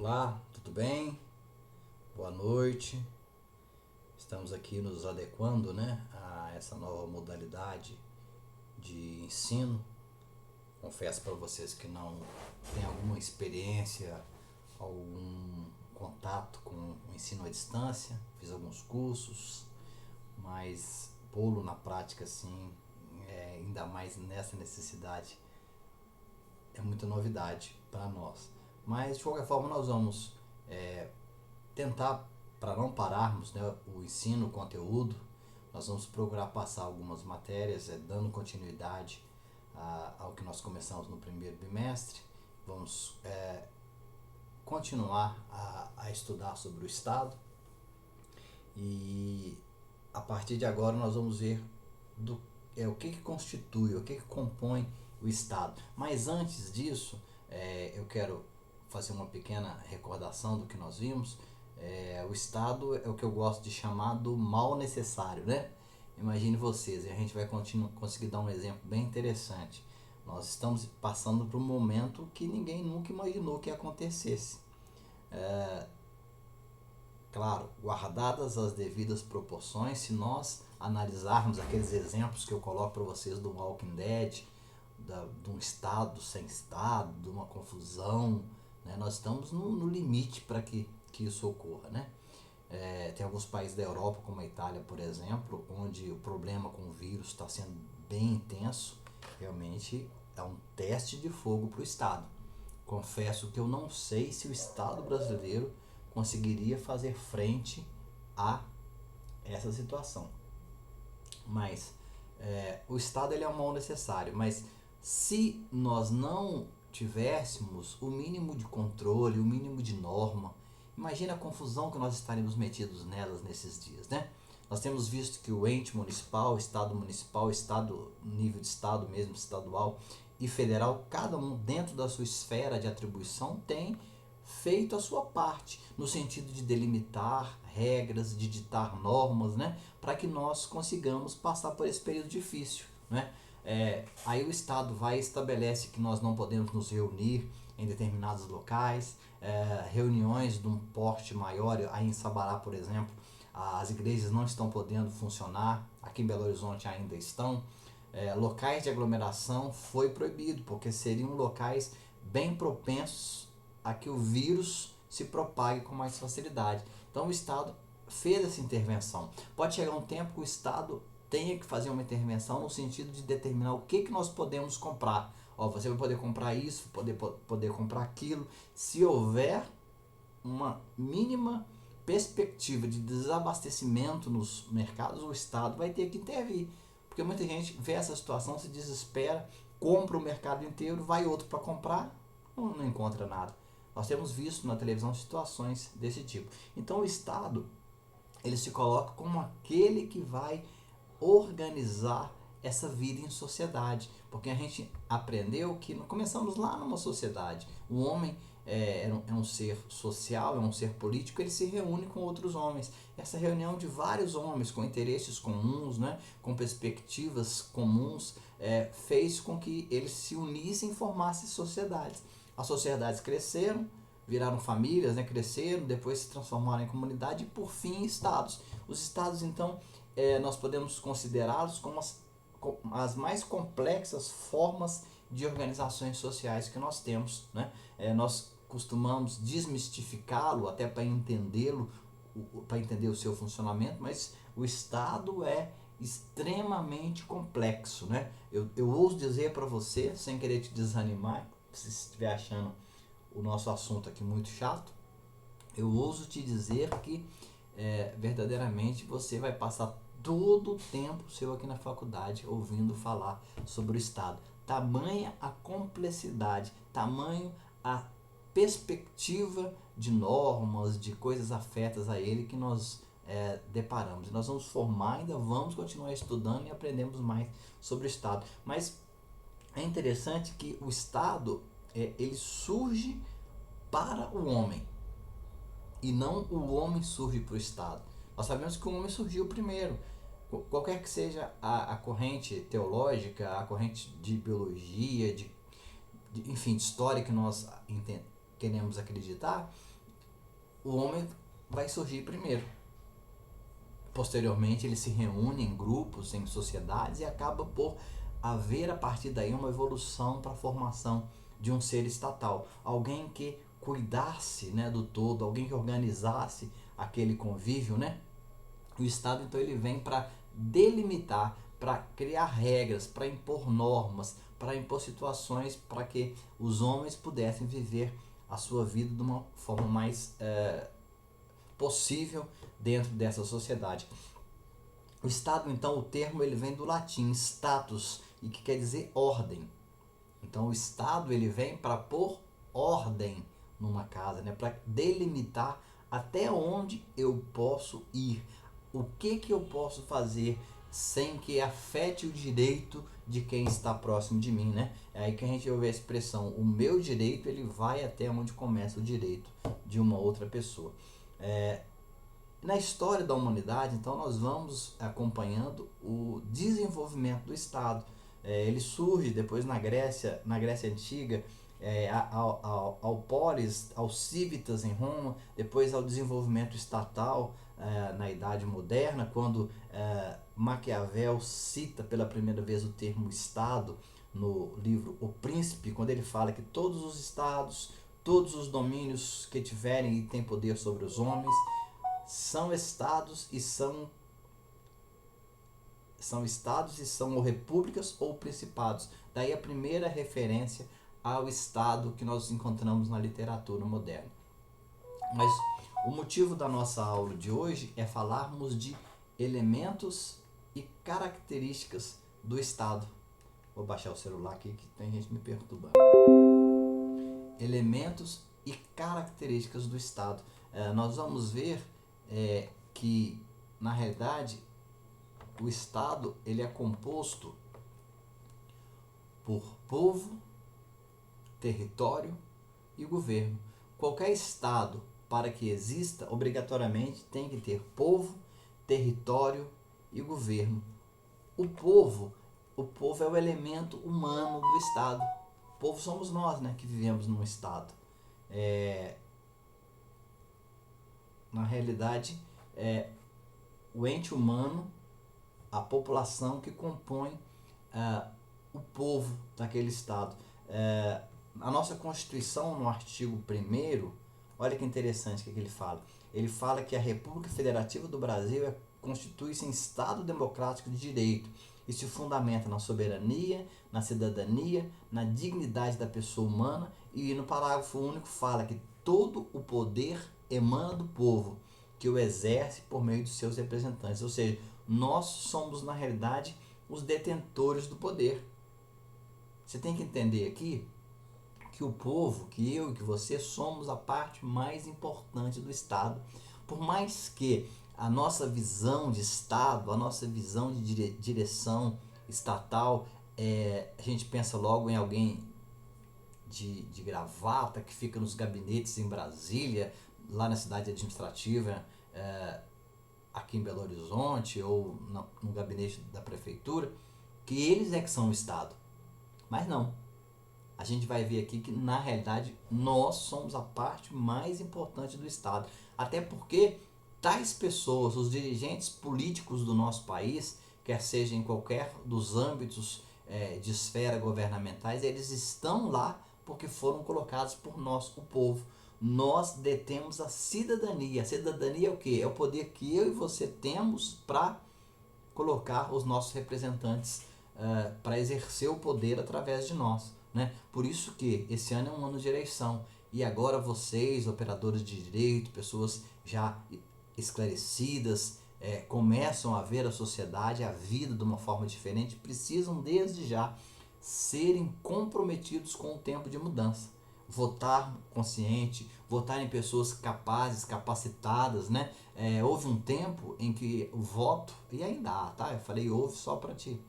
Olá, tudo bem? Boa noite. Estamos aqui nos adequando, né, a essa nova modalidade de ensino. Confesso para vocês que não tenho alguma experiência, algum contato com o ensino à distância. Fiz alguns cursos, mas pô-lo na prática assim, ainda mais nessa necessidade, é muita novidade para nós. Mas de qualquer forma nós vamos tentar, para não pararmos, né, o ensino, o conteúdo. Nós vamos procurar passar algumas matérias, dando continuidade ao que nós começamos no primeiro bimestre. Vamos continuar a estudar sobre o Estado e a partir de agora nós vamos ver o que constitui, o que compõe o Estado. Mas antes disso, eu quero fazer uma pequena recordação do que nós vimos. O Estado é o que eu gosto de chamar do mal necessário, né? Imagine vocês, e a gente vai conseguir dar um exemplo bem interessante. Nós estamos passando por um momento que ninguém nunca imaginou que acontecesse. Claro, guardadas as devidas proporções, se nós analisarmos aqueles exemplos que eu coloco para vocês do Walking Dead, de um Estado sem Estado, de uma confusão, né? Nós estamos no limite para que isso ocorra, né? Tem alguns países da Europa, como a Itália, por exemplo, onde o problema com o vírus está sendo bem intenso. Realmente é um teste de fogo para o Estado. Confesso que eu não sei se o Estado brasileiro conseguiria fazer frente a essa situação. Mas o Estado ele é um mal necessário, mas se nós não tivéssemos o mínimo de controle, o mínimo de norma, imagina a confusão que nós estaríamos metidos nelas nesses dias, né? Nós temos visto que o ente municipal, estado, nível de estado mesmo, estadual e federal, cada um dentro da sua esfera de atribuição tem feito a sua parte, no sentido de delimitar regras, de ditar normas, né, para que nós consigamos passar por esse período difícil, né? Aí o Estado vai e estabelece que nós não podemos nos reunir em determinados locais, reuniões de um porte maior. Aí em Sabará, por exemplo, as igrejas não estão podendo funcionar, aqui em Belo Horizonte ainda estão. Locais de aglomeração foi proibido, porque seriam locais bem propensos a que o vírus se propague com mais facilidade. Então o Estado fez essa intervenção. Pode chegar um tempo que o Estado tenha que fazer uma intervenção no sentido de determinar o que nós podemos comprar. Você vai poder comprar isso, poder comprar aquilo. Se houver uma mínima perspectiva de desabastecimento nos mercados, o Estado vai ter que intervir. Porque muita gente vê essa situação, se desespera, compra o mercado inteiro, vai outro para comprar, não encontra nada. Nós temos visto na televisão situações desse tipo. Então o Estado, ele se coloca como aquele que vai organizar essa vida em sociedade, porque a gente aprendeu que começamos lá numa sociedade. O homem é um ser social, é um ser político, ele se reúne com outros homens. Essa reunião de vários homens com interesses comuns, né, com perspectivas comuns, fez com que eles se unissem e formassem sociedades. As sociedades cresceram, viraram famílias, né, cresceram, depois se transformaram em comunidade e por fim estados. Os estados então nós podemos considerá-los como as mais complexas formas de organizações sociais que nós temos, né? Nós costumamos desmistificá-lo até para entendê-lo, para entender o seu funcionamento, mas o Estado é extremamente complexo, né? Eu ouso dizer para você, sem querer te desanimar, se estiver achando o nosso assunto aqui muito chato, eu ouso te dizer que verdadeiramente você vai passar todo o tempo seu aqui na faculdade ouvindo falar sobre o Estado. Tamanha a complexidade, tamanho a perspectiva de normas, de coisas afetas a ele que nós deparamos. Nós vamos formar, ainda vamos continuar estudando e aprendemos mais sobre o Estado. Mas é interessante que o Estado ele surge para o homem e não o homem surge para o Estado. Nós sabemos que o homem surgiu primeiro. Qualquer que seja a corrente teológica, a corrente de biologia, enfim, de história que nós queremos acreditar, o homem vai surgir primeiro. Posteriormente, ele se reúne em grupos, em sociedades e acaba por haver a partir daí uma evolução para a formação de um ser estatal. Alguém que cuidasse, né, do todo, alguém que organizasse aquele convívio, né? O Estado, então, ele vem para delimitar, para criar regras, para impor normas, para impor situações para que os homens pudessem viver a sua vida de uma forma mais possível dentro dessa sociedade. O Estado, então, o termo ele vem do latim status, e que quer dizer ordem. Então, o Estado ele vem para pôr ordem numa casa, né? Para delimitar até onde eu posso ir, o que eu posso fazer sem que afete o direito de quem está próximo de mim, né? É aí que a gente ouve a expressão, o meu direito ele vai até onde começa o direito de uma outra pessoa. Na história da humanidade, então, nós vamos acompanhando o desenvolvimento do Estado. Ele surge depois na Grécia Antiga, ao polis, aos civitas em Roma, depois ao desenvolvimento estatal na Idade Moderna, quando Maquiavel cita pela primeira vez o termo Estado no livro O Príncipe, quando ele fala que todos os estados, todos os domínios que tiverem e têm poder sobre os homens, são estados e são estados e são ou repúblicas ou principados. Daí a primeira referência ao Estado que nós encontramos na literatura moderna. Mas o motivo da nossa aula de hoje é falarmos de elementos e características do Estado. Vou baixar o celular aqui que tem gente me perturbando. Elementos e características do Estado. Nós vamos ver que, na realidade, o Estado ele é composto por povo, território e governo. Qualquer Estado, para que exista, obrigatoriamente tem que ter povo, território e governo. O povo é o elemento humano do Estado. O povo somos nós, né, que vivemos num Estado. Na realidade, o ente humano, a população que compõe o povo daquele Estado. A nossa Constituição, no artigo 1º, olha que interessante o que ele fala. Ele fala que a República Federativa do Brasil constitui-se em Estado democrático de direito e se fundamenta na soberania, na cidadania, na dignidade da pessoa humana, e no parágrafo único fala que todo o poder emana do povo, que o exerce por meio de seus representantes. Ou seja, nós somos, na realidade, os detentores do poder. Você tem que entender aqui que o povo, que eu e que você somos a parte mais importante do Estado. Por mais que a nossa visão de Estado, a nossa visão de direção estatal, a gente pensa logo em alguém de gravata que fica nos gabinetes em Brasília, lá na cidade administrativa, aqui em Belo Horizonte ou no gabinete da prefeitura, que eles é que são o Estado. Mas não. A gente vai ver aqui que, na realidade, nós somos a parte mais importante do Estado. Até porque tais pessoas, os dirigentes políticos do nosso país, quer seja em qualquer dos âmbitos de esfera governamentais, eles estão lá porque foram colocados por nós, o povo. Nós detemos a cidadania. A cidadania é o quê? É o poder que eu e você temos para colocar os nossos representantes para exercer o poder através de nós, né? Por isso que esse ano é um ano de eleição e agora vocês, operadores de direito, pessoas já esclarecidas, começam a ver a sociedade, a vida de uma forma diferente, precisam desde já serem comprometidos com o tempo de mudança. Votar consciente, votar em pessoas capazes, capacitadas, né? Houve um tempo em que o voto, e ainda há, tá? Eu falei houve só para te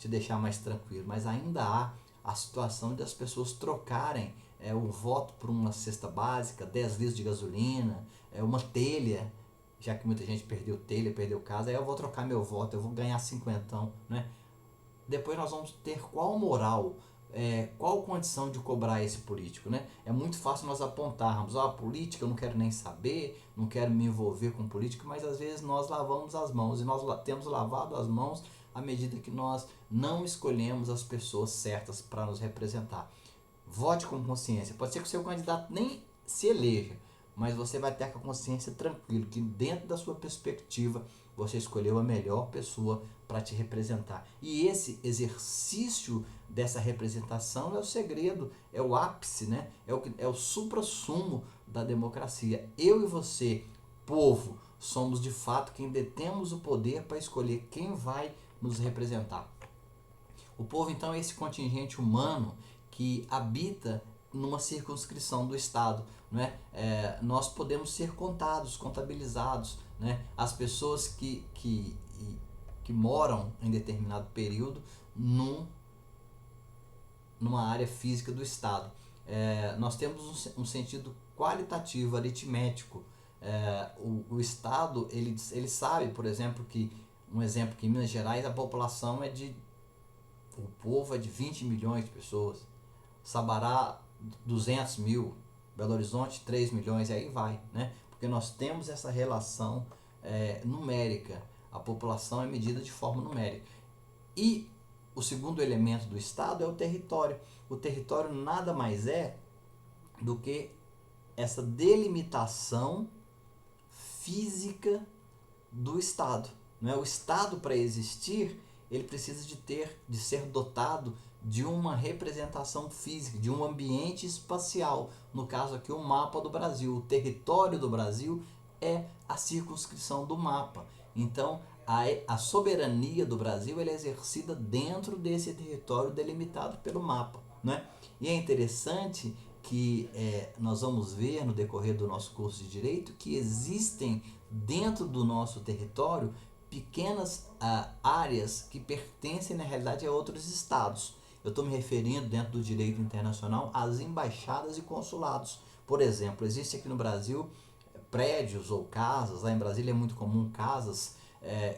deixar mais tranquilo, mas ainda há a situação de as pessoas trocarem o voto por uma cesta básica, 10 litros de gasolina, uma telha, já que muita gente perdeu telha, perdeu casa, aí eu vou trocar meu voto, eu vou ganhar 50, né? Depois nós vamos ter qual moral qual condição de cobrar esse político, né? É muito fácil nós apontarmos, a política eu não quero nem saber, não quero me envolver com política, mas às vezes nós lavamos as mãos, e nós temos lavado as mãos à medida que nós não escolhemos as pessoas certas para nos representar. Vote com consciência. Pode ser que o seu candidato nem se eleja, mas você vai ter com a consciência tranquilo que dentro da sua perspectiva você escolheu a melhor pessoa para te representar. E esse exercício dessa representação é o segredo, é o ápice, né? É o suprassumo da democracia. Eu e você, povo, somos de fato quem detemos o poder para escolher quem vai nos representar. O povo, então, é esse contingente humano que habita numa circunscrição do Estado. Não é? Nós podemos ser contados, contabilizados. Né? As pessoas que moram em determinado período numa área física do Estado. Nós temos um sentido qualitativo, aritmético. O Estado ele sabe, por exemplo, que em Minas Gerais a população o povo é de 20 milhões de pessoas, Sabará 200 mil, Belo Horizonte 3 milhões, e aí vai, né? Porque nós temos essa relação numérica, a população é medida de forma numérica. E o segundo elemento do Estado é o território. O território nada mais é do que essa delimitação física do Estado. Não é? O Estado, para existir, ele precisa de ser dotado de uma representação física, de um ambiente espacial. No caso aqui, o mapa do Brasil. O território do Brasil é a circunscrição do mapa. Então, a soberania do Brasil ela é exercida dentro desse território delimitado pelo mapa. Né? E é interessante que nós vamos ver no decorrer do nosso curso de Direito que existem dentro do nosso território pequenas áreas que pertencem na realidade a outros estados. Eu estou me referindo dentro do direito internacional às embaixadas e consulados. Por exemplo, existe aqui no Brasil prédios ou casas, lá em Brasília é muito comum casas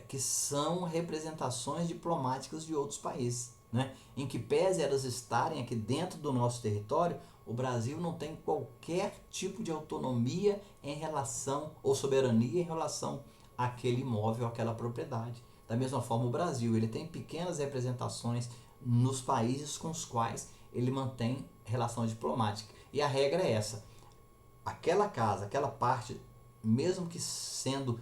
que são representações diplomáticas de outros países. Né? Em que pese elas estarem aqui dentro do nosso território, o Brasil não tem qualquer tipo de autonomia em relação, ou soberania em relação àquele imóvel, àquela propriedade. Da mesma forma, o Brasil ele tem pequenas representações nos países com os quais ele mantém relação diplomática. E a regra é essa: aquela casa, aquela parte, mesmo que sendo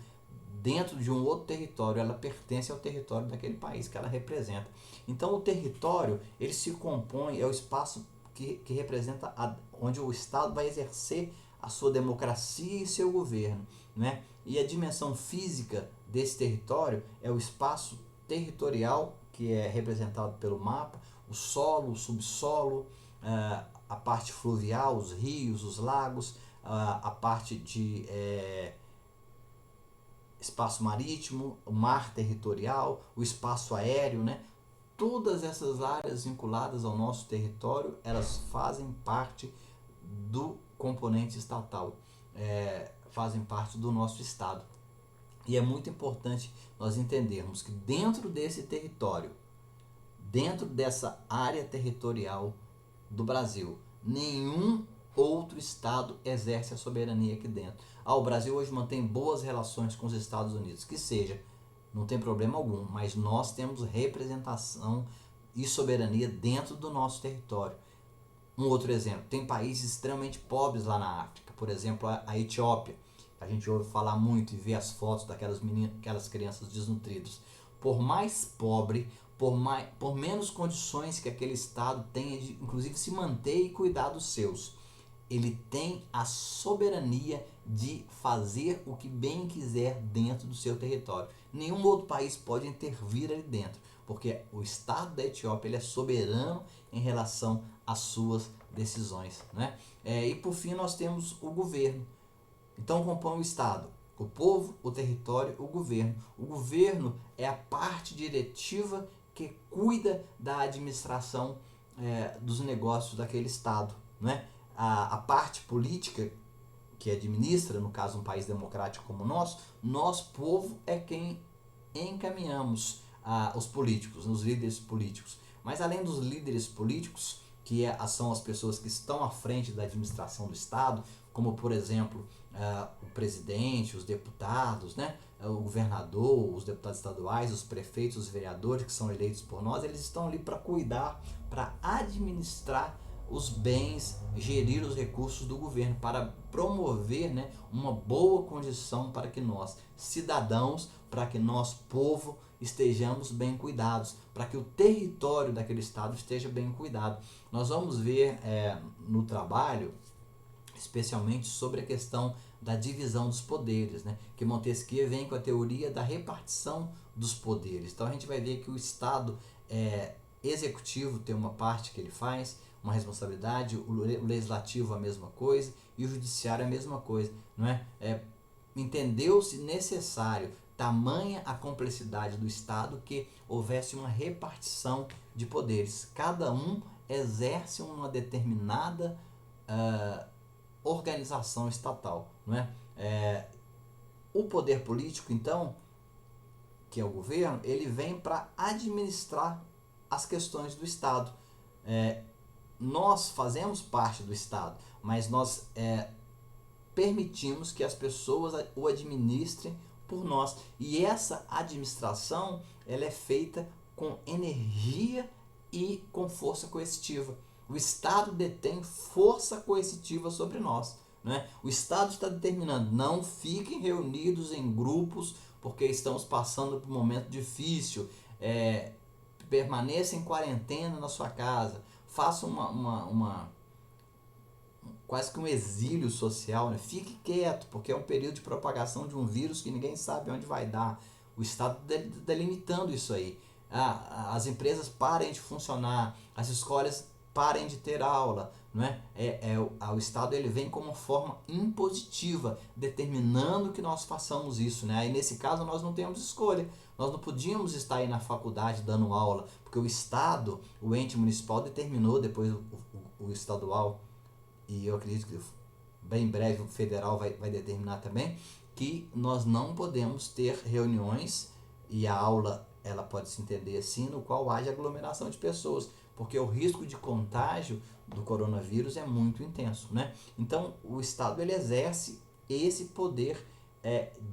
dentro de um outro território, ela pertence ao território daquele país que ela representa. Então o território ele se compõe, é o espaço que representa onde o Estado vai exercer a sua democracia e seu governo. Né? E a dimensão física desse território é o espaço territorial, que é representado pelo mapa, o solo, o subsolo, a parte fluvial, os rios, os lagos, a parte de espaço marítimo, o mar territorial, o espaço aéreo, né? Todas essas áreas vinculadas ao nosso território, elas fazem parte do componente estatal, fazem parte do nosso Estado. E é muito importante nós entendermos que dentro desse território, dentro dessa área territorial do Brasil, nenhum outro Estado exerce a soberania aqui dentro. O Brasil hoje mantém boas relações com os Estados Unidos, que seja, não tem problema algum, mas nós temos representação e soberania dentro do nosso território. Um outro exemplo, tem países extremamente pobres lá na África, por exemplo, a Etiópia. A gente ouve falar muito e vê as fotos daquelas aquelas crianças desnutridas. Por mais pobre, por menos condições que aquele Estado tenha de, inclusive, se manter e cuidar dos seus, ele tem a soberania de fazer o que bem quiser dentro do seu território. Nenhum outro país pode intervir ali dentro, porque o Estado da Etiópia ele é soberano em relação às suas decisões. Né? E por fim nós temos o governo. Então compõe o Estado, o povo, o território, o governo. O governo é a parte diretiva que cuida da administração dos negócios daquele Estado. Né? A parte política que administra, no caso um país democrático como o nosso, nós, povo, é quem encaminhamos os políticos, os líderes políticos. Mas além dos líderes políticos, que são as pessoas que estão à frente da administração do Estado, como por exemplo o presidente, os deputados, né? O governador, os deputados estaduais, os prefeitos, os vereadores que são eleitos por nós, eles estão ali para cuidar, para administrar os bens, gerir os recursos do governo, para promover, né, uma boa condição para que nós, cidadãos, para que nós, povo, estejamos bem cuidados, para que o território daquele estado esteja bem cuidado. Nós vamos ver no trabalho, especialmente sobre a questão da divisão dos poderes, né? Que Montesquieu vem com a teoria da repartição dos poderes. Então a gente vai ver que o Estado executivo tem uma parte que ele faz, uma responsabilidade, o legislativo a mesma coisa e o judiciário a mesma coisa, não é? Entendeu-se necessário, tamanha a complexidade do Estado, que houvesse uma repartição de poderes. Cada um exerce uma determinada organização estatal, não é? O poder político, então, que é o governo, ele vem para administrar as questões do Estado. Nós fazemos parte do Estado, mas nós permitimos que as pessoas o administrem por nós. E essa administração, ela é feita com energia e com força coercitiva. O Estado detém força coercitiva sobre nós, né? O Estado está determinando: não fiquem reunidos em grupos porque estamos passando por um momento difícil, permaneça em quarentena na sua casa, faça quase que um exílio social, né? Fique quieto, porque é um período de propagação de um vírus que ninguém sabe onde vai dar. O Estado delimitando isso aí. As empresas parem de funcionar, as escolas parem de ter aula, não é? O Estado, ele vem como uma forma impositiva, determinando que nós façamos isso, né? Aí nesse caso nós não temos escolha. Nós não podíamos estar aí na faculdade dando aula, porque o Estado, o ente municipal, determinou, depois o estadual, e eu acredito que bem em breve o federal vai determinar também, que nós não podemos ter reuniões, e a aula ela pode se entender assim, no qual haja aglomeração de pessoas, porque o risco de contágio do coronavírus é muito intenso, né? Então o Estado, ele exerce esse poder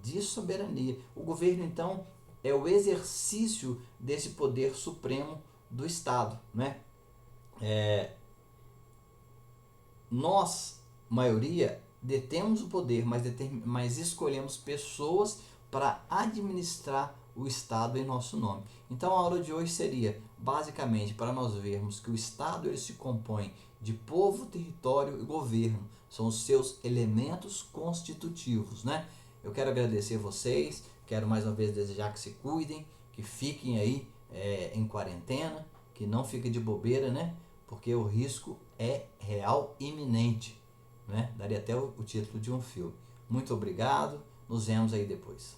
de soberania. O governo, então, é o exercício desse poder supremo do Estado, né? Nós, maioria, detemos o poder, mas escolhemos pessoas para administrar o Estado em nosso nome. Então a aula de hoje seria basicamente para nós vermos que o Estado, ele se compõe de povo, território e governo. São os seus elementos constitutivos, né? Eu quero agradecer vocês, quero mais uma vez desejar que se cuidem, que fiquem aí em quarentena, que não fiquem de bobeira, né? Porque o risco é real, iminente, né? Daria até o título de um filme. Muito obrigado, nos vemos aí depois.